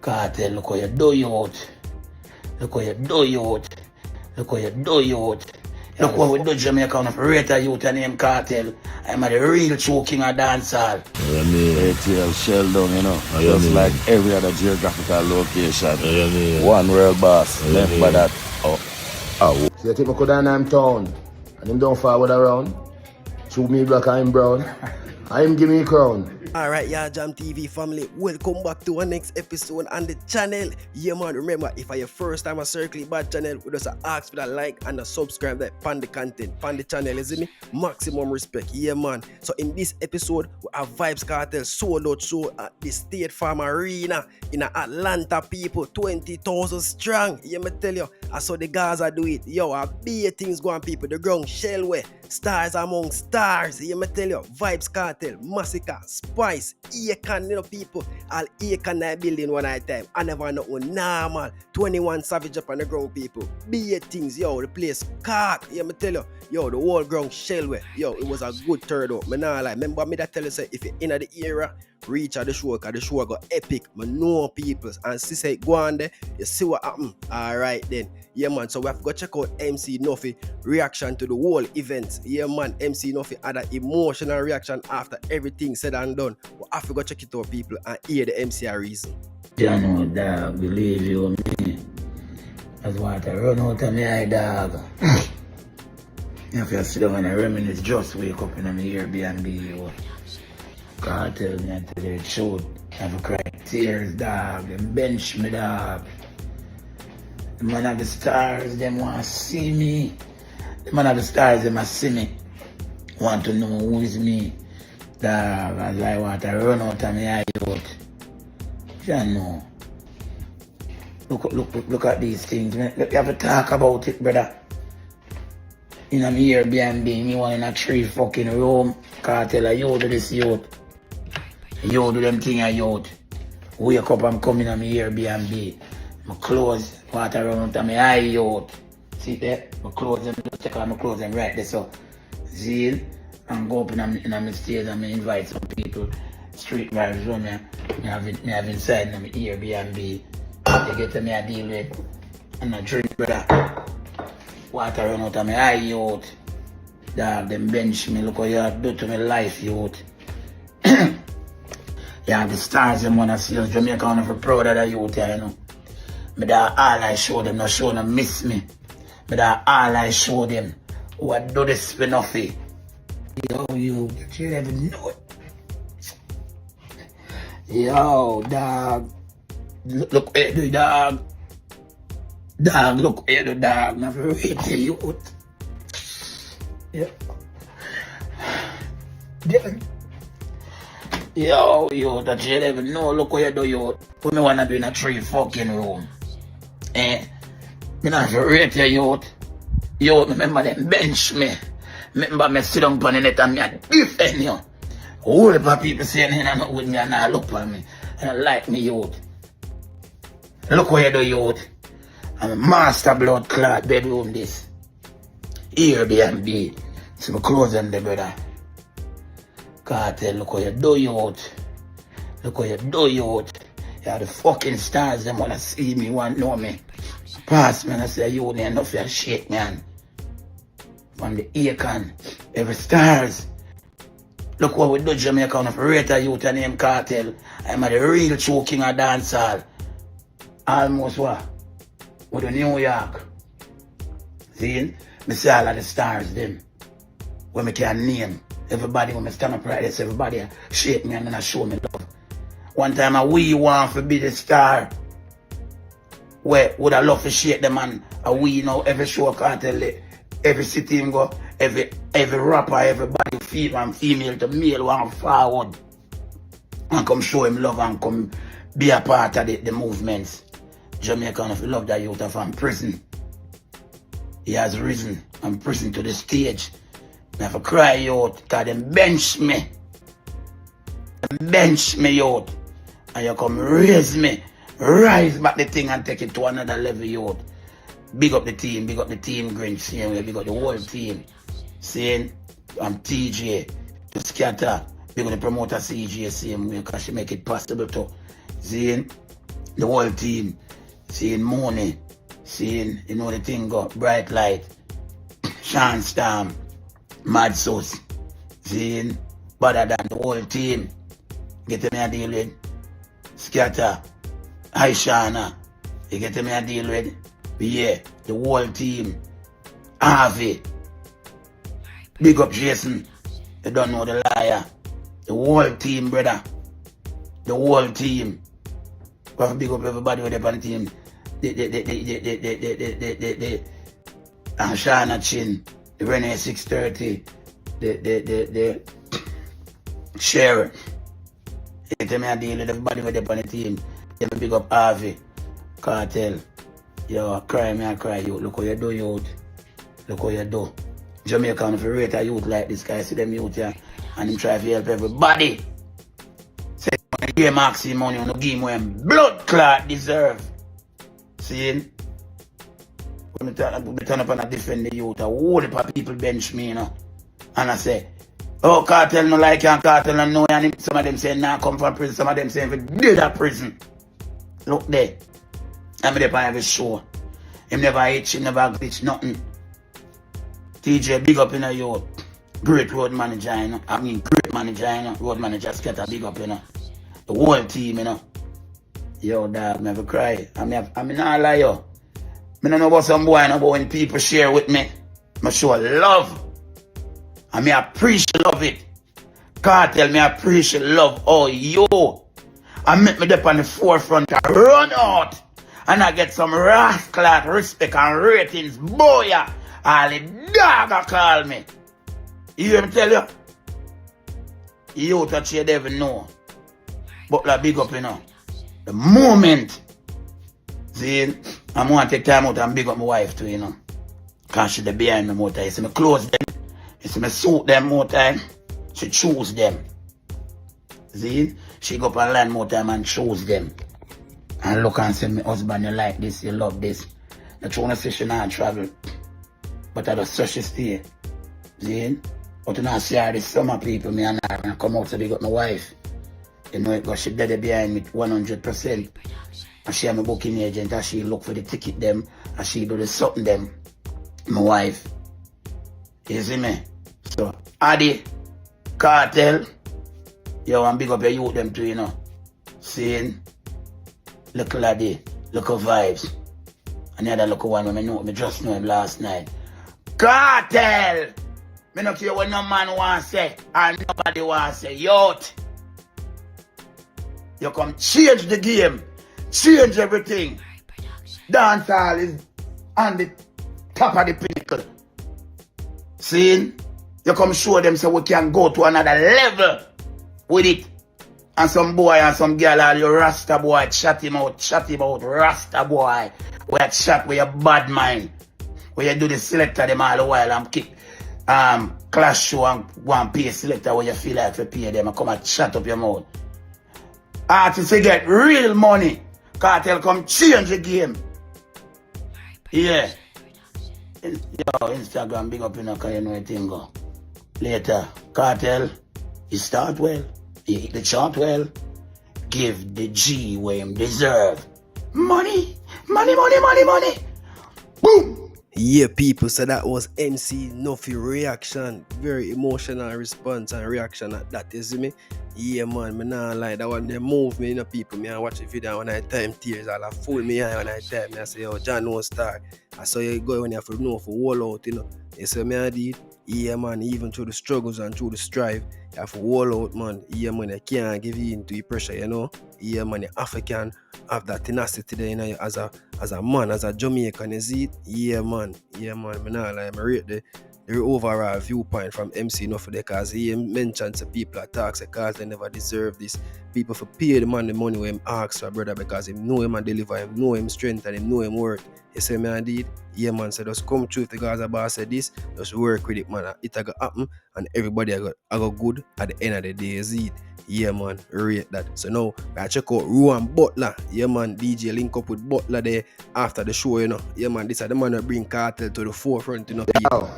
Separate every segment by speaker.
Speaker 1: Cartel, look how you do youth. Look how you do youth. Look how you do youth. Look what we do Jamaica on a rate of youth named Cartel. I'm the real true king of dancehall.
Speaker 2: I mean, ATL Sheldon, you know. Just like every other geographical location. One world boss. Left by that. Oh.
Speaker 3: So you think I could have name town and him don't forward around? Shoot me black, I'm brown. I'm give me a crown.
Speaker 4: Alright, yeah, Jam TV family, welcome back to our next episode on the channel. Yeah man, remember, if I your first time a Circle Bad channel, we just ask for that like and a subscribe that pan the content, pan the channel, isn't it? Maximum respect, yeah man. So in this episode, we have Vybz Kartel sold out show at the State Farm Arena in Atlanta, people, 20,000 strong. Yeah, me tell you, I saw the Gaza do it. Yo, I big things going people, the ground shell way. Stars among stars, you me tell you, Vybz Kartel, Masicka Spice Akon, you know people, all Akon that building one night time. I never know normal. 21 Savage up on the ground people. Big things, yo, the place cock, you me tell you, yo, the whole ground shell way. Yo, it was a good turn out. Me nah lie. Remember me that tell you say if you're in the era, reach at the show, cause the show got epic. Me know people and see say go on there, you see what happen. Alright then. Yeah man, so we have to go check out MC Nuffy reaction to the whole event. Yeah man, MC Nuffy had an emotional reaction after everything said and done. We have to go check it out people and hear the MC reason.
Speaker 1: You know, dog, believe you me. That's why I run out of my eye, dog. If you sit down and reminisce, just wake up in my Airbnb, you Cartel me to the shoot. I have a cry tears, dog. Them bench me, dog. The man of the stars, them want to see me. The man of the stars, them want to see me. Want to know who is me. Dog, as I want to run out of my eye out. You know. Look at these things. You have to talk about it, brother. In my Airbnb, me one in a 3 fucking room. Cartel, you do this youth. You do them thing, youth. Wake up, I'm coming on my Airbnb. My clothes, water run out of my eye, youth. See there? My clothes, just check out my clothes and right there, so. See? And go up in my stairs and me invite some people. Street vibes run me. Me have inside in my Airbnb. They get to me a deal with. And I drink, brother. Water run out of my eye, youth. Dog, them bench me. Look what you do to my life, youth. Yeah, the stars them wanna see us Jamaica wanna feel proud of the youth here, you know. But that all I show them, not show them miss me. But that all I show them, what do this for Nuffy? Yo, you never know it. Yo, dog. Look what you do, dog. Dog, look what you do, dog. Never wait till youth. Yeah. Yeah. Yo, that you never know, look what you do, yo. Put me wanna be in a 3 fucking room. Me not for rate you, youth. Yo, remember them bench me. Remember me sit down on the net and me a defend you. All the people saying they not with me and not look at me. And I like me, youth. Look what you do, youth. I'm a master blood clot bedroom this. Airbnb. See my clothes on the brother. Cartel, look what you do, youth. Look what you do, youth. Yeah, the fucking stars, them wanna see me, want know me. Pass, man, I say, you ain't enough your shit, man. From the Akon, every stars. Look what we do, Jamaica, on a rate of youth named Cartel. I'm the real true king of dancehall. Almost what? With the New York. See? Me see all of the stars, them. When me can name. Everybody when me stand up right there, everybody shake me and then I show me love. One time we want to be the star. Where would I love to shake them and we know every show Cartel, every city go, every rapper, everybody female to male want forward. And come show him love and come be a part of the movements. Jamaica, if you love that youth from prison. He has risen from prison to the stage. I have to cry youth, cause them bench me. Them bench me youth. And you come raise me. Rise back the thing and take it to another level, youth. Big up the team, Grinch, same way, big up the whole team. Saying, I'm TJ, to Scatter, big up the promoter CJ, same way, because she make it possible to. Saying, The whole team. Seeing Mooney. Seeing, you know the thing go. Bright Light. Sean Storm. Mad Sauce. Seeing better than the whole team. Get me a deal with. Scatter. Aishana. You get me a deal with. But yeah, the whole team. Harvey. Big up Jason. You don't know the liar. The whole team, brother. The whole team. We have to big up everybody with the team. The Shana Chin. The Renee 630. The Sheriff. You tell me I deal with everybody with the team. Then big up Harvey. Cartel. Yo, I cry, you. Look how you do, youth. Look how you do. Jamaican, if you rate a youth like this guy, see them youth here, and him try to help everybody. Say, when you give Maxi money, you give him when blood clot deserve. See? When I turn up and I defend the youth, a whole heap of people bench me, you know. And I say, oh, Cartel no like you, and Cartel no know you, and some of them say, nah, come from prison, some of them say, if you did at prison. Look there. I'm there on every show. Him never itch, him never glitch, nothing. TJ, big up in a youth. Great road manager, you know. I mean, great manager, you know. Road manager, Scatter, big up, you know. The whole team, you know. Yo, dog, never cry. I mean, not lie, yo. I don't know about some boy, you know, but when people share with me, I show love. I mean, I appreciate love it. Cartel, me appreciate love. Oh, yo. I make me up on the forefront, I run out. And I get some rascal respect and ratings, boy. All the dog call me. You hear me tell you? You touch you never know. Butler big up, you know. The moment. See, I'm going to take time out and big up my wife too, you know. Because she's behind me more time. You see me close them. You see me suit them more time. She choose them. See? She go up and land more time and choose them. And look and say, my husband, you like this, you love this. The trying to say she not travel. But I just such a stay. See? But you know, see how the summer people, me and I come out to big up my wife. You know, because she dead behind me 100%. And she am a booking agent, and she look for the ticket them, and she do the something them. My wife. You see me? So, Addy, Cartel, yo, and big up your youth them too, you know. Seeing, little Addy, little Vybz. And the other little one, I just know him last night. Cartel! Me no care what no man want to say, and nobody want to say, youth. You come change the game, change everything. Dancehall is on the top of the pinnacle. See? You come show them so we can go to another level with it. And some boy and some girl, all your Rasta boy, chat him out, Rasta boy. We are chat with your bad mind. Where you do the selector them all the while and kick clash show and go and pay selector where you feel like to pay them and come and chat up your mouth. Artists get real money. Cartel come change the game. Yeah. Yo, Instagram big up in a car, you know what thing go. Later, Cartel, you start well. You hit the chart well. Give the G where him deserve. Money. Boom.
Speaker 4: Yeah, people, so that was MC Nuffy reaction. Very emotional response and reaction at that, you see me? Yeah, man, me nah like that one. They move me, you know, people. Me and watch the video when I time tears. I'll fool me when I time. I say, oh, John, no star. I saw you go when you have to know for wall out, you know. You see me, I did. Yeah, man, even through the struggles and through the strive, you have to wall out, man. Yeah, man, you can't give in to the pressure, you know. Yeah, man, you African have that tenacity there, you know, as a man, as a Jamaican, you see it? Yeah, man, me nah like, I rate the overall viewpoint from MC Nuffy because he mentioned to people that talks because they never deserve this. People for pay the man the money when him ask for brother because him know him and deliver, him know him strength and him know him work. You see me I did? Yeah, man, so just come true if the Gaza boss said this, just work with it, man. It go happen and everybody I go good at the end of the day, you see it? Yeah, man, rate that. So now, I check out Rohan Butler. Yeah, man, DJ link up with Butler there after the show, you know. Yeah, man, this is the man that bring Cartel to the forefront, you know.
Speaker 3: Yo,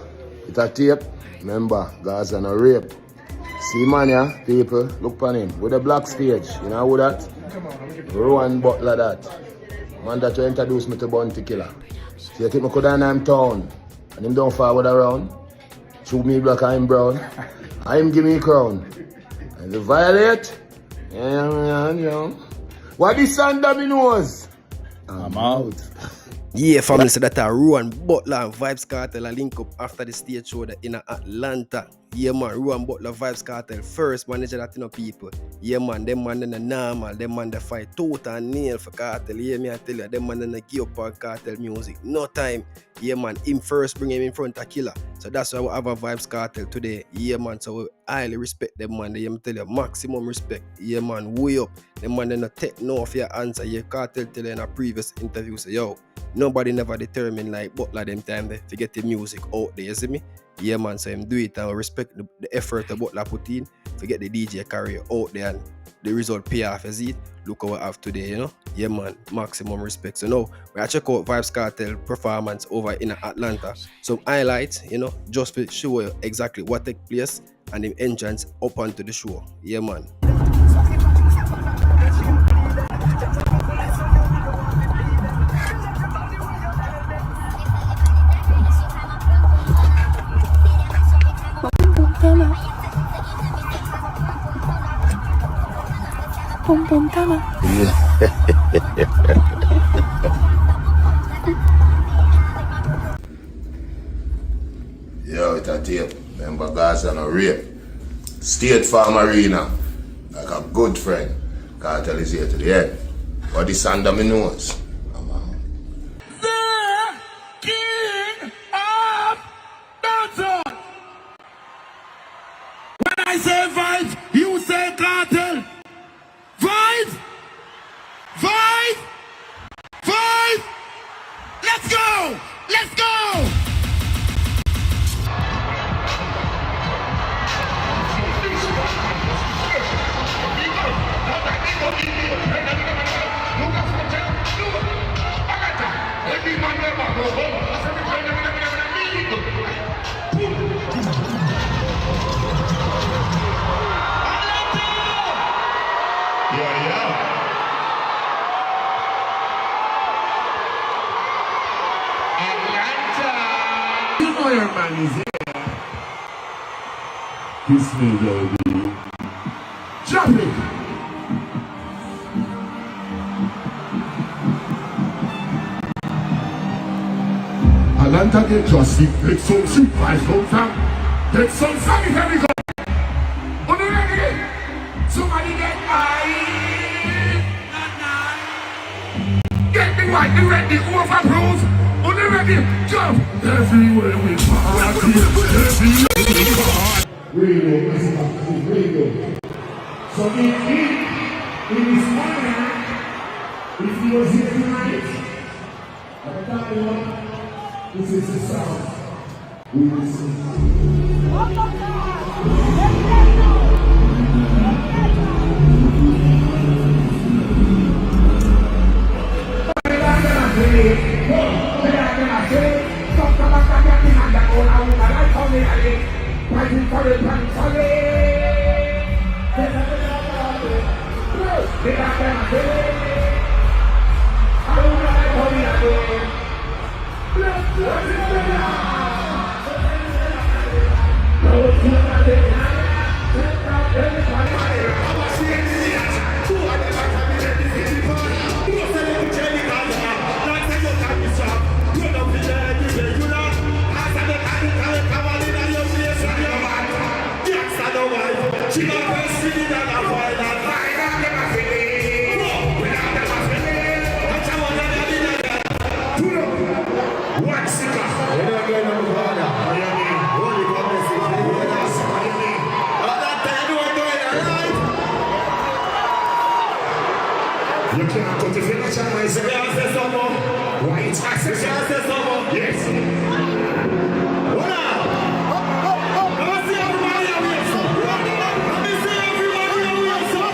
Speaker 3: it's a tape. Remember, Gaza no rape. See man, yeah, people, look on him. With the black stage, you know who that? Rohan Butler that. Man that you introduced me to Bounty Killer. So you think me could have him town, and him don't forward around. Shoot me black and him brown. And him give me crown. And the violate, yeah. What this under me nose? I'm out.
Speaker 4: Yeah, family, so that Rohan Butler and Vybz Kartel a link up after the stage show in Atlanta. Yeah, man, Rohan Butler, Vybz Kartel, first manager that people. Yeah, man, them man in the normal, them man that fight tooth and nail for Cartel. Yeah, me I tell you, them man in the give up on Cartel music. No time. Yeah, man, him first bring him in front of Killer. So that's why we have a Vybz Kartel today. Yeah, man, so we highly respect them, man. They tell you, maximum respect. Yeah, man, way up. Them man, they not take no of your answer. Yeah, Cartel tell you in a previous interview, say, yo, nobody never determined like Butler them time there to get the music out there, you see me? Yeah, man, so him do it and respect the effort that Butler put in to get the DJ career out there and the result pay off, you see it? Look what we have today, you know? Yeah, man, maximum respect. So now, we check out Vybz Kartel performance over in Atlanta. Some highlights, you know, just to show you exactly what took place and the entrance up onto the show. Yeah, man.
Speaker 5: Pum pum tama.
Speaker 3: Yo, it's a tape. Remember Gaza no rape. State Farm Arena. Like a good friend. Cartel is here to the end. But this under my nose.
Speaker 6: The king of dancehall. When I say Vybz, you say Cartel. Vybz! Vybz! Vybz! Let's go! Let's go! You know your man is here. Kiss me, baby. Jump it. Atlanta get trusty. Take some soup, I some fam. Take some sunny heavy go. On the ready? Somebody get high. Get the white, the red, the overproof. On the ready, jump! Everywhere we party, everywhere we party. Ryno. So in his honor, if he was here tonight, at the time this is the sound. We will sing. You can't cut the finish and I say, white access, yes. What now? Let me see everybody out here, son. Let me see everybody out here, son.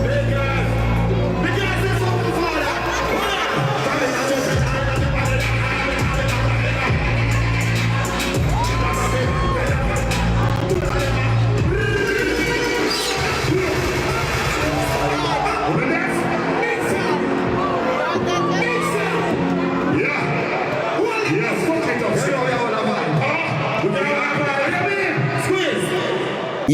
Speaker 6: Take life. Because there's something for that.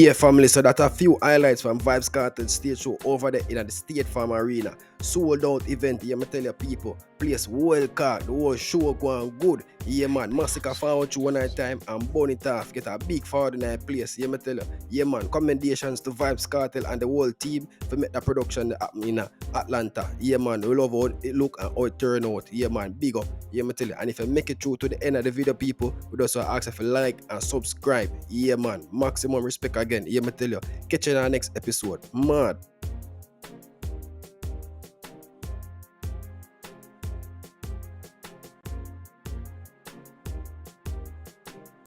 Speaker 4: Yeah, family, so that's a few highlights from Vybz Kartel stage show over there in the State Farm Arena. Sold out event, yeah, me tell you people. Place well card, the whole show going good. Yeah, man, Masicka found you one night time and burn it off. Get a big for the night place, yeah, me tell you. Yeah, man, commendations to Vybz Kartel and the whole team for make the production happen in Atlanta. Yeah, man, we love how it look and how it turn out. Yeah, man, big up. Yeah, me tell you. And if you make it through to the end of the video, people, we also ask if you like and subscribe. Yeah, man, maximum respect again. Yeah, me tell you. Catch you in our next episode. Mad.